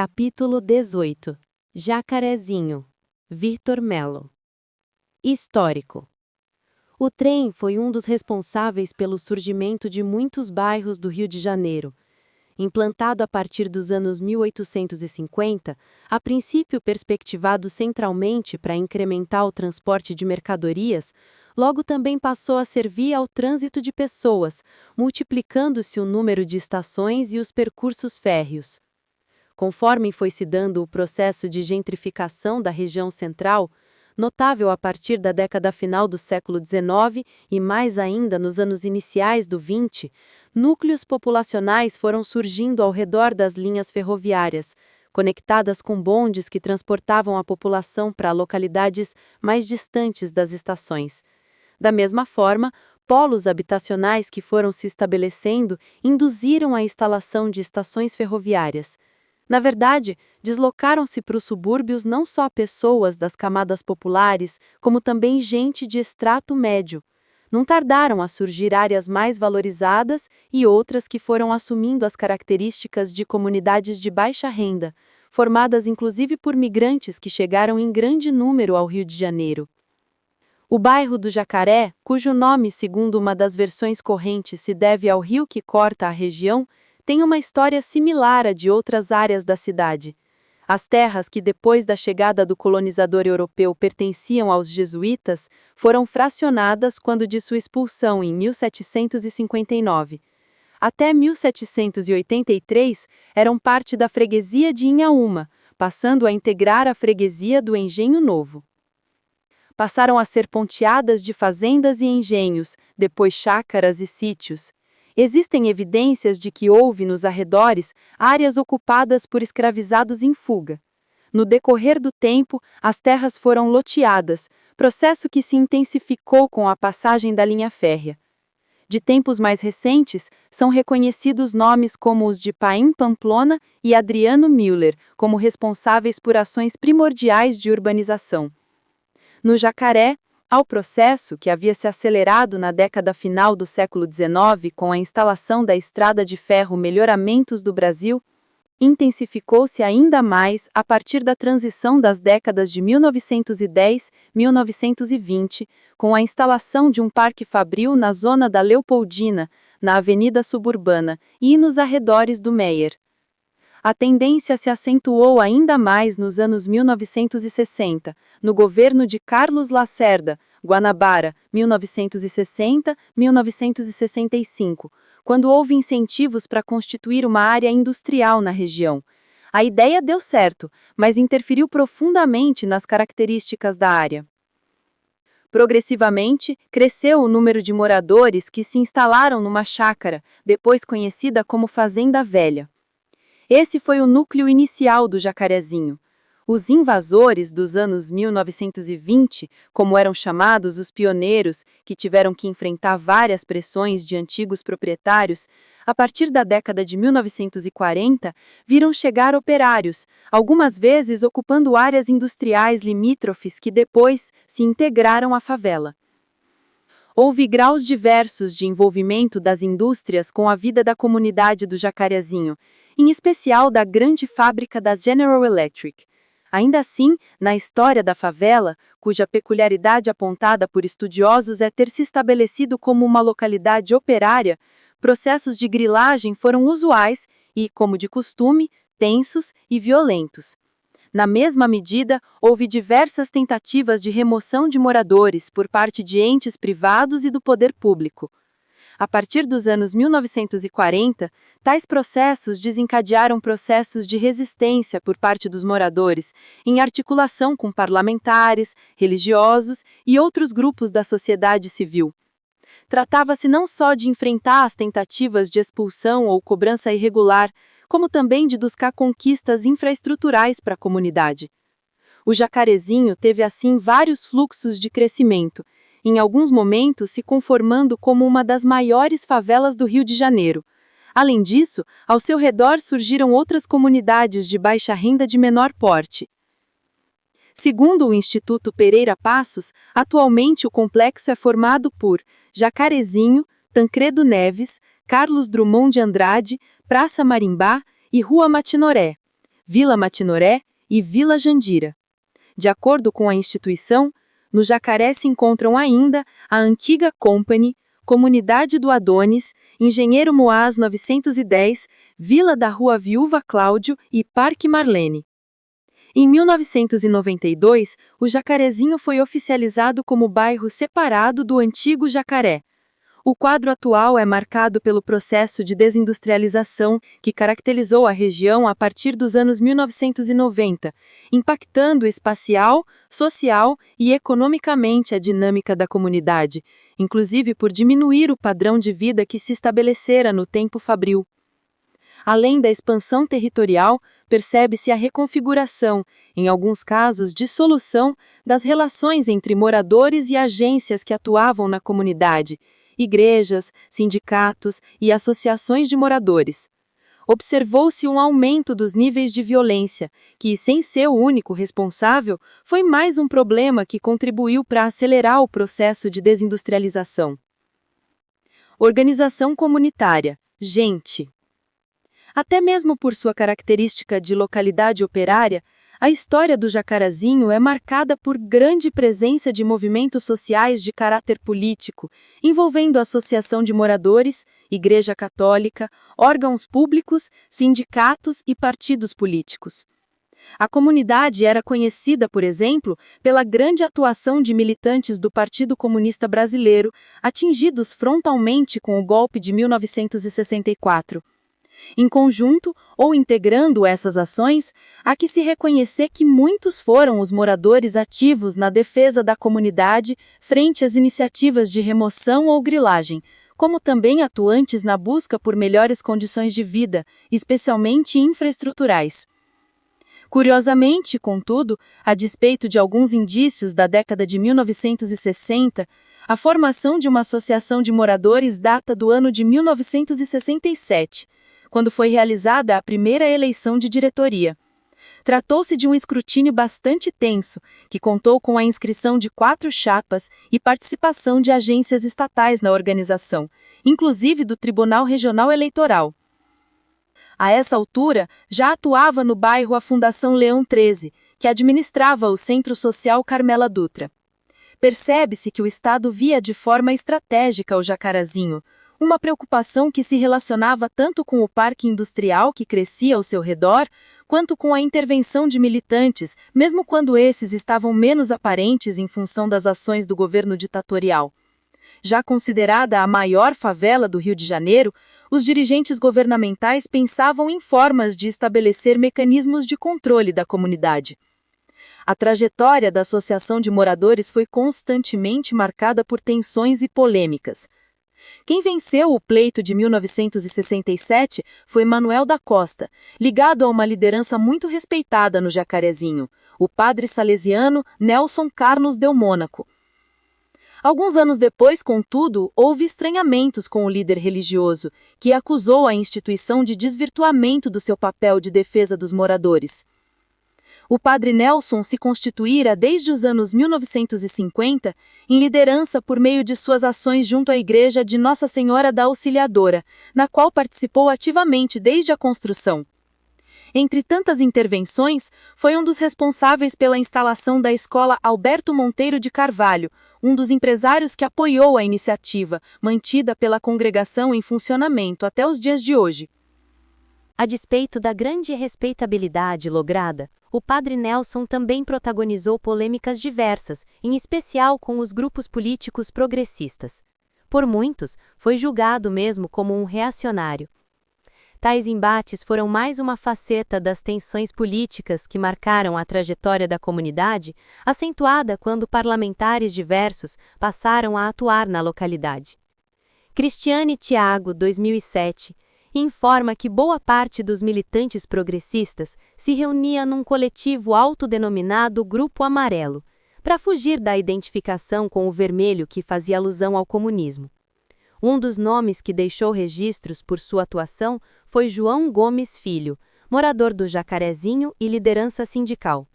Capítulo 18. Jacarezinho. Victor Melo. Histórico. O trem foi um dos responsáveis pelo surgimento de muitos bairros do Rio de Janeiro. Implantado a partir dos anos 1850, a princípio perspectivado centralmente para incrementar o transporte de mercadorias, logo também passou a servir ao trânsito de pessoas, multiplicando-se o número de estações e os percursos férreos. Conforme foi se dando o processo de gentrificação da região central, notável a partir da década final do século XIX e mais ainda nos anos iniciais do XX, núcleos populacionais foram surgindo ao redor das linhas ferroviárias, conectadas com bondes que transportavam a população para localidades mais distantes das estações. Da mesma forma, polos habitacionais que foram se estabelecendo induziram a instalação de estações ferroviárias. Na verdade, deslocaram-se para os subúrbios não só pessoas das camadas populares, como também gente de extrato médio. Não tardaram a surgir áreas mais valorizadas e outras que foram assumindo as características de comunidades de baixa renda, formadas inclusive por migrantes que chegaram em grande número ao Rio de Janeiro. O bairro do Jacaré, cujo nome, segundo uma das versões correntes, se deve ao rio que corta a região, tem uma história similar à de outras áreas da cidade. As terras que depois da chegada do colonizador europeu pertenciam aos jesuítas foram fracionadas quando de sua expulsão em 1759. Até 1783 eram parte da freguesia de Inhaúma, passando a integrar a freguesia do Engenho Novo. Passaram a ser ponteadas de fazendas e engenhos, depois chácaras e sítios. Existem evidências de que houve nos arredores áreas ocupadas por escravizados em fuga. No decorrer do tempo, as terras foram loteadas, processo que se intensificou com a passagem da linha férrea. De tempos mais recentes, são reconhecidos nomes como os de Paim Pamplona e Adriano Müller como responsáveis por ações primordiais de urbanização. No Jacaré, ao processo, que havia se acelerado na década final do século XIX com a instalação da estrada de ferro Melhoramentos do Brasil, intensificou-se ainda mais a partir da transição das décadas de 1910 e 1920, com a instalação de um parque fabril na zona da Leopoldina, na Avenida Suburbana e nos arredores do Meier. A tendência se acentuou ainda mais nos anos 1960, no governo de Carlos Lacerda, Guanabara, 1960-1965, quando houve incentivos para constituir uma área industrial na região. A ideia deu certo, mas interferiu profundamente nas características da área. Progressivamente, cresceu o número de moradores que se instalaram numa chácara, depois conhecida como Fazenda Velha. Esse foi o núcleo inicial do Jacarezinho. Os invasores dos anos 1920, como eram chamados os pioneiros, que tiveram que enfrentar várias pressões de antigos proprietários, a partir da década de 1940, viram chegar operários, algumas vezes ocupando áreas industriais limítrofes que depois se integraram à favela. Houve graus diversos de envolvimento das indústrias com a vida da comunidade do Jacarezinho, em especial da grande fábrica da General Electric. Ainda assim, na história da favela, cuja peculiaridade apontada por estudiosos é ter se estabelecido como uma localidade operária, processos de grilagem foram usuais e, como de costume, tensos e violentos. Na mesma medida, houve diversas tentativas de remoção de moradores por parte de entes privados e do poder público. A partir dos anos 1940, tais processos desencadearam processos de resistência por parte dos moradores, em articulação com parlamentares, religiosos e outros grupos da sociedade civil. Tratava-se não só de enfrentar as tentativas de expulsão ou cobrança irregular, como também de buscar conquistas infraestruturais para a comunidade. O Jacarezinho teve assim vários fluxos de crescimento, em alguns momentos se conformando como uma das maiores favelas do Rio de Janeiro. Além disso, ao seu redor surgiram outras comunidades de baixa renda de menor porte. Segundo o Instituto Pereira Passos, atualmente o complexo é formado por Jacarezinho, Tancredo Neves, Carlos Drummond de Andrade, Praça Marimbá e Rua Matinoré. Vila Matinoré e Vila Jandira. De acordo com a instituição, no Jacaré se encontram ainda a antiga Company, Comunidade do Adonis, Engenheiro Moás 910, Vila da Rua Viúva Cláudio e Parque Marlene. Em 1992, o Jacarezinho foi oficializado como bairro separado do antigo Jacaré. O quadro atual é marcado pelo processo de desindustrialização que caracterizou a região a partir dos anos 1990, impactando espacial, social e economicamente a dinâmica da comunidade, inclusive por diminuir o padrão de vida que se estabelecera no tempo fabril. Além da expansão territorial, percebe-se a reconfiguração, em alguns casos dissolução, das relações entre moradores e agências que atuavam na comunidade, igrejas, sindicatos e associações de moradores. Observou-se um aumento dos níveis de violência, que, sem ser o único responsável, foi mais um problema que contribuiu para acelerar o processo de desindustrialização. Organização comunitária, gente. Até mesmo por sua característica de localidade operária, a história do Jacarezinho é marcada por grande presença de movimentos sociais de caráter político, envolvendo associação de moradores, Igreja Católica, órgãos públicos, sindicatos e partidos políticos. A comunidade era conhecida, por exemplo, pela grande atuação de militantes do Partido Comunista Brasileiro, atingidos frontalmente com o golpe de 1964. Em conjunto, ou integrando essas ações, há que se reconhecer que muitos foram os moradores ativos na defesa da comunidade frente às iniciativas de remoção ou grilagem, como também atuantes na busca por melhores condições de vida, especialmente infraestruturais. Curiosamente, contudo, a despeito de alguns indícios da década de 1960, a formação de uma associação de moradores data do ano de 1967, quando foi realizada a primeira eleição de diretoria. Tratou-se de um escrutínio bastante tenso, que contou com a inscrição de 4 chapas e participação de agências estatais na organização, inclusive do Tribunal Regional Eleitoral. A essa altura, já atuava no bairro a Fundação Leão 13, que administrava o Centro Social Carmela Dutra. Percebe-se que o Estado via de forma estratégica o Jacarezinho, uma preocupação que se relacionava tanto com o parque industrial que crescia ao seu redor, quanto com a intervenção de militantes, mesmo quando esses estavam menos aparentes em função das ações do governo ditatorial. Já considerada a maior favela do Rio de Janeiro, os dirigentes governamentais pensavam em formas de estabelecer mecanismos de controle da comunidade. A trajetória da Associação de Moradores foi constantemente marcada por tensões e polêmicas. Quem venceu o pleito de 1967 foi Manuel da Costa, ligado a uma liderança muito respeitada no Jacarezinho, o padre salesiano Nelson Carlos Del Mônaco. Alguns anos depois, contudo, houve estranhamentos com o líder religioso, que acusou a instituição de desvirtuamento do seu papel de defesa dos moradores. O padre Nelson se constituíra desde os anos 1950 em liderança por meio de suas ações junto à Igreja de Nossa Senhora da Auxiliadora, na qual participou ativamente desde a construção. Entre tantas intervenções, foi um dos responsáveis pela instalação da Escola Alberto Monteiro de Carvalho, um dos empresários que apoiou a iniciativa, mantida pela congregação em funcionamento até os dias de hoje. A despeito da grande respeitabilidade lograda, o padre Nelson também protagonizou polêmicas diversas, em especial com os grupos políticos progressistas. Por muitos, foi julgado mesmo como um reacionário. Tais embates foram mais uma faceta das tensões políticas que marcaram a trajetória da comunidade, acentuada quando parlamentares diversos passaram a atuar na localidade. Cristiane Thiago, 2007, informa que boa parte dos militantes progressistas se reunia num coletivo autodenominado Grupo Amarelo, para fugir da identificação com o vermelho que fazia alusão ao comunismo. Um dos nomes que deixou registros por sua atuação foi João Gomes Filho, morador do Jacarezinho e liderança sindical.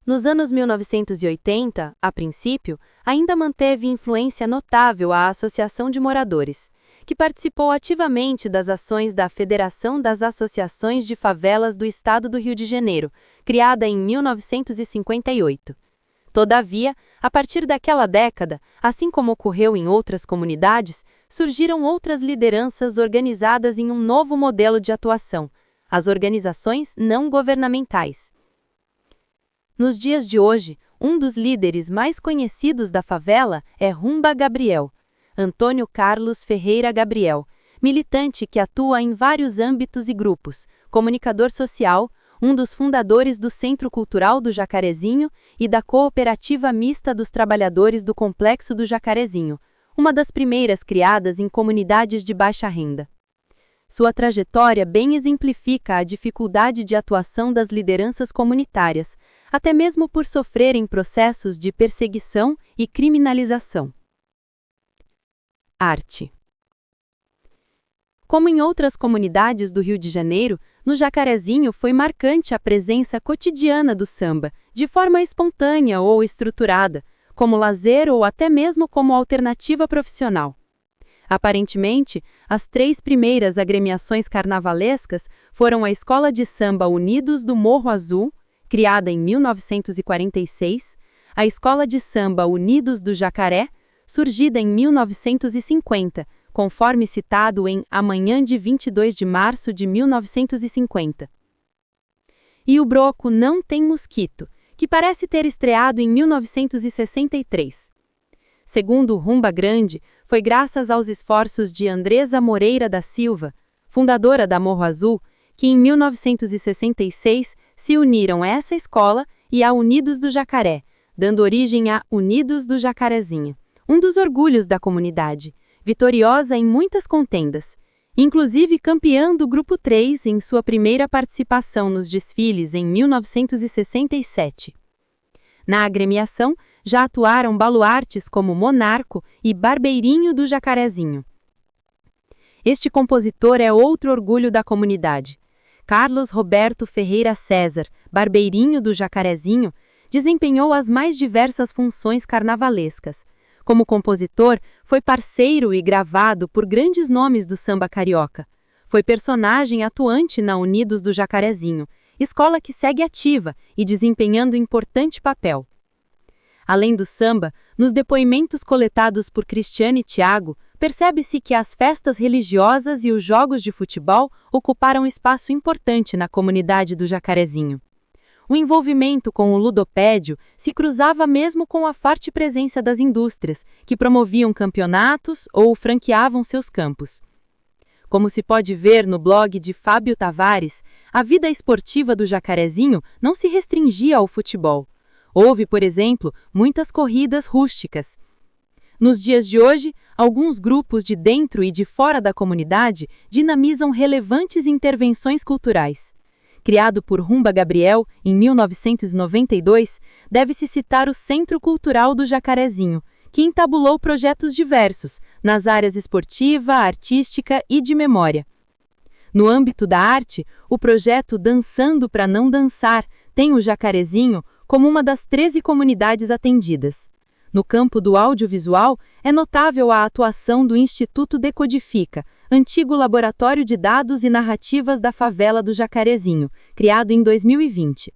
Nos anos 1980, a princípio, ainda manteve influência notável a Associação de Moradores, que participou ativamente das ações da Federação das Associações de Favelas do Estado do Rio de Janeiro, criada em 1958. Todavia, a partir daquela década, assim como ocorreu em outras comunidades, surgiram outras lideranças organizadas em um novo modelo de atuação, as organizações não governamentais. Nos dias de hoje, um dos líderes mais conhecidos da favela é Humba Gabriel, Antônio Carlos Ferreira Gabriel, militante que atua em vários âmbitos e grupos, comunicador social, um dos fundadores do Centro Cultural do Jacarezinho e da Cooperativa Mista dos Trabalhadores do Complexo do Jacarezinho, uma das primeiras criadas em comunidades de baixa renda. Sua trajetória bem exemplifica a dificuldade de atuação das lideranças comunitárias, até mesmo por sofrerem processos de perseguição e criminalização. Arte. Como em outras comunidades do Rio de Janeiro, no Jacarezinho foi marcante a presença cotidiana do samba, de forma espontânea ou estruturada, como lazer ou até mesmo como alternativa profissional. Aparentemente, as 3 primeiras agremiações carnavalescas foram a Escola de Samba Unidos do Morro Azul, criada em 1946, a Escola de Samba Unidos do Jacaré, surgida em 1950, conforme citado em Amanhã de 22 de março de 1950. E o bloco Não Tem Mosquito, que parece ter estreado em 1963. Segundo Humba Grande, foi graças aos esforços de Andresa Moreira da Silva, fundadora da Morro Azul, que em 1966 se uniram a essa escola e a Unidos do Jacaré, dando origem a Unidos do Jacarezinho, um dos orgulhos da comunidade, vitoriosa em muitas contendas, inclusive campeã do Grupo 3 em sua primeira participação nos desfiles em 1967. Na agremiação, já atuaram baluartes como Monarco e Barbeirinho do Jacarezinho. Este compositor é outro orgulho da comunidade. Carlos Roberto Ferreira César, Barbeirinho do Jacarezinho, desempenhou as mais diversas funções carnavalescas. Como compositor, foi parceiro e gravado por grandes nomes do samba carioca. Foi personagem atuante na Unidos do Jacarezinho, escola que segue ativa e desempenhando importante papel. Além do samba, nos depoimentos coletados por Cristiane Thiago, percebe-se que as festas religiosas e os jogos de futebol ocuparam espaço importante na comunidade do Jacarezinho. O envolvimento com o ludopédio se cruzava mesmo com a forte presença das indústrias, que promoviam campeonatos ou franqueavam seus campos. Como se pode ver no blog de Fábio Tavares, a vida esportiva do Jacarezinho não se restringia ao futebol. Houve, por exemplo, muitas corridas rústicas. Nos dias de hoje, alguns grupos de dentro e de fora da comunidade dinamizam relevantes intervenções culturais. Criado por Humba Gabriel em 1992, deve-se citar o Centro Cultural do Jacarezinho, que entabulou projetos diversos nas áreas esportiva, artística e de memória. No âmbito da arte, o projeto Dançando para Não Dançar tem o Jacarezinho como uma das 13 comunidades atendidas. No campo do audiovisual, é notável a atuação do Instituto Decodifica, antigo laboratório de dados e narrativas da favela do Jacarezinho, criado em 2020.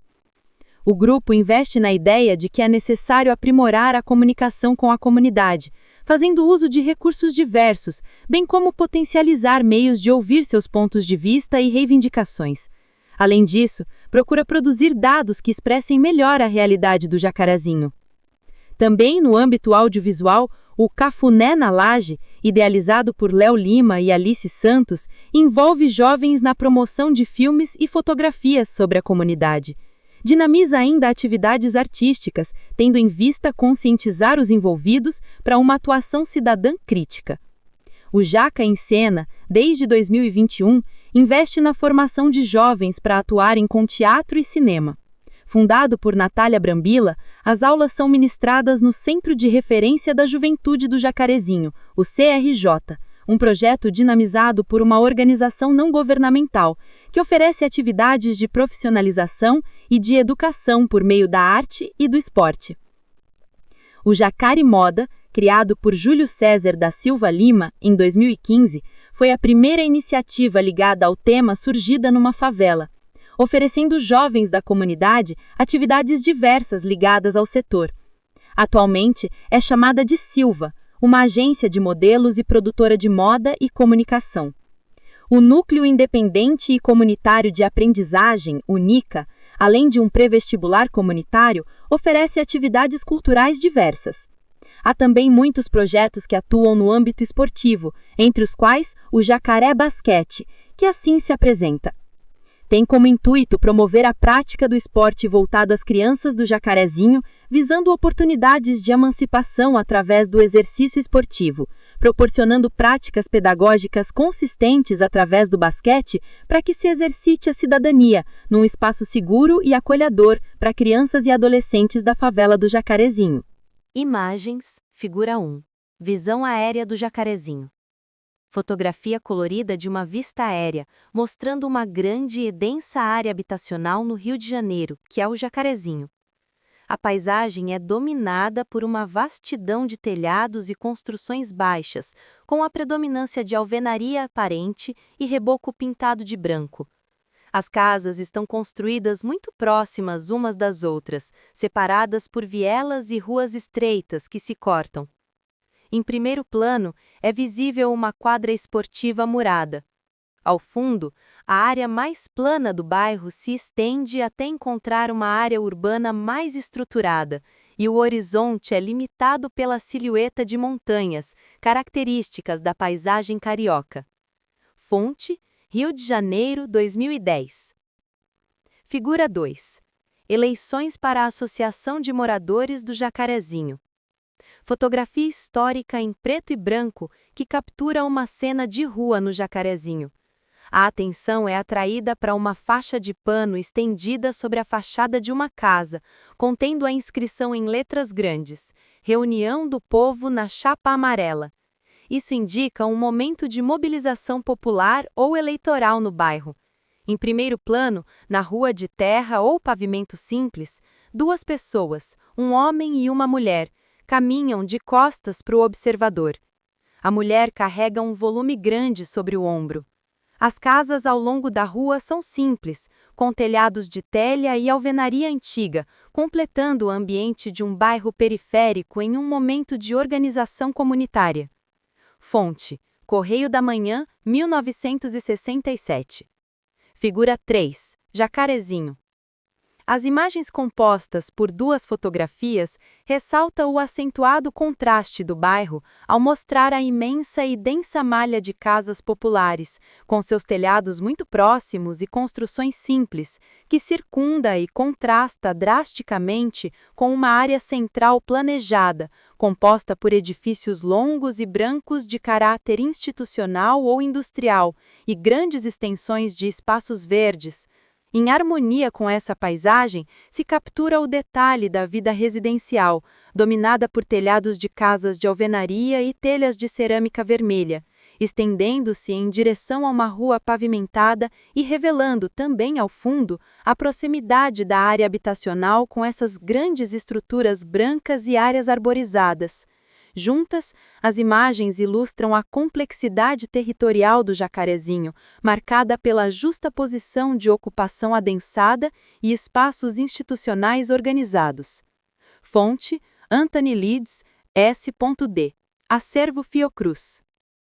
O grupo investe na ideia de que é necessário aprimorar a comunicação com a comunidade, fazendo uso de recursos diversos, bem como potencializar meios de ouvir seus pontos de vista e reivindicações. Além disso, procura produzir dados que expressem melhor a realidade do Jacarezinho. Também no âmbito audiovisual, o Cafuné na Laje, idealizado por Léo Lima e Alice Santos, envolve jovens na promoção de filmes e fotografias sobre a comunidade. Dinamiza ainda atividades artísticas, tendo em vista conscientizar os envolvidos para uma atuação cidadã crítica. O Jaca em Cena, desde 2021, investe na formação de jovens para atuarem com teatro e cinema. Fundado por Natália Brambila, as aulas são ministradas no Centro de Referência da Juventude do Jacarezinho, o CRJ, um projeto dinamizado por uma organização não governamental, que oferece atividades de profissionalização e de educação por meio da arte e do esporte. O Jacare Moda, criado por Júlio César da Silva Lima em 2015, foi a primeira iniciativa ligada ao tema surgida numa favela, oferecendo jovens da comunidade atividades diversas ligadas ao setor. Atualmente é chamada de Silva, uma agência de modelos e produtora de moda e comunicação. O Núcleo Independente e Comunitário de Aprendizagem, o NICA, além de um pré-vestibular comunitário, oferece atividades culturais diversas. Há também muitos projetos que atuam no âmbito esportivo, entre os quais o Jacaré Basquete, que assim se apresenta. Tem como intuito promover a prática do esporte voltado às crianças do Jacarezinho, visando oportunidades de emancipação através do exercício esportivo, proporcionando práticas pedagógicas consistentes através do basquete para que se exercite a cidadania, num espaço seguro e acolhedor para crianças e adolescentes da favela do Jacarezinho. Imagens, figura 1. Visão aérea do Jacarezinho. Fotografia colorida de uma vista aérea, mostrando uma grande e densa área habitacional no Rio de Janeiro, que é o Jacarezinho. A paisagem é dominada por uma vastidão de telhados e construções baixas, com a predominância de alvenaria aparente e reboco pintado de branco. As casas estão construídas muito próximas umas das outras, separadas por vielas e ruas estreitas que se cortam. Em primeiro plano, é visível uma quadra esportiva murada. Ao fundo, a área mais plana do bairro se estende até encontrar uma área urbana mais estruturada, e o horizonte é limitado pela silhueta de montanhas, características da paisagem carioca. Fonte: Rio de Janeiro, 2010. Figura 2. Eleições para a Associação de Moradores do Jacarezinho. Fotografia histórica em preto e branco que captura uma cena de rua no Jacarezinho. A atenção é atraída para uma faixa de pano estendida sobre a fachada de uma casa, contendo a inscrição em letras grandes: Reunião do Povo na Chapa Amarela. Isso indica um momento de mobilização popular ou eleitoral no bairro. Em primeiro plano, na rua de terra ou pavimento simples, duas pessoas, um homem e uma mulher, caminham de costas para o observador. A mulher carrega um volume grande sobre o ombro. As casas ao longo da rua são simples, com telhados de telha e alvenaria antiga, completando o ambiente de um bairro periférico em um momento de organização comunitária. Fonte: Correio da Manhã, 1967. Figura 3. Jacarezinho. As imagens compostas por duas fotografias ressaltam o acentuado contraste do bairro ao mostrar a imensa e densa malha de casas populares, com seus telhados muito próximos e construções simples, que circunda e contrasta drasticamente com uma área central planejada, composta por edifícios longos e brancos de caráter institucional ou industrial e grandes extensões de espaços verdes. Em harmonia com essa paisagem, se captura o detalhe da vida residencial, dominada por telhados de casas de alvenaria e telhas de cerâmica vermelha, estendendo-se em direção a uma rua pavimentada e revelando também ao fundo a proximidade da área habitacional com essas grandes estruturas brancas e áreas arborizadas. Juntas, as imagens ilustram a complexidade territorial do Jacarezinho, marcada pela justaposição de ocupação adensada e espaços institucionais organizados. Fonte: Anthony Leeds, S.D. Acervo Fiocruz.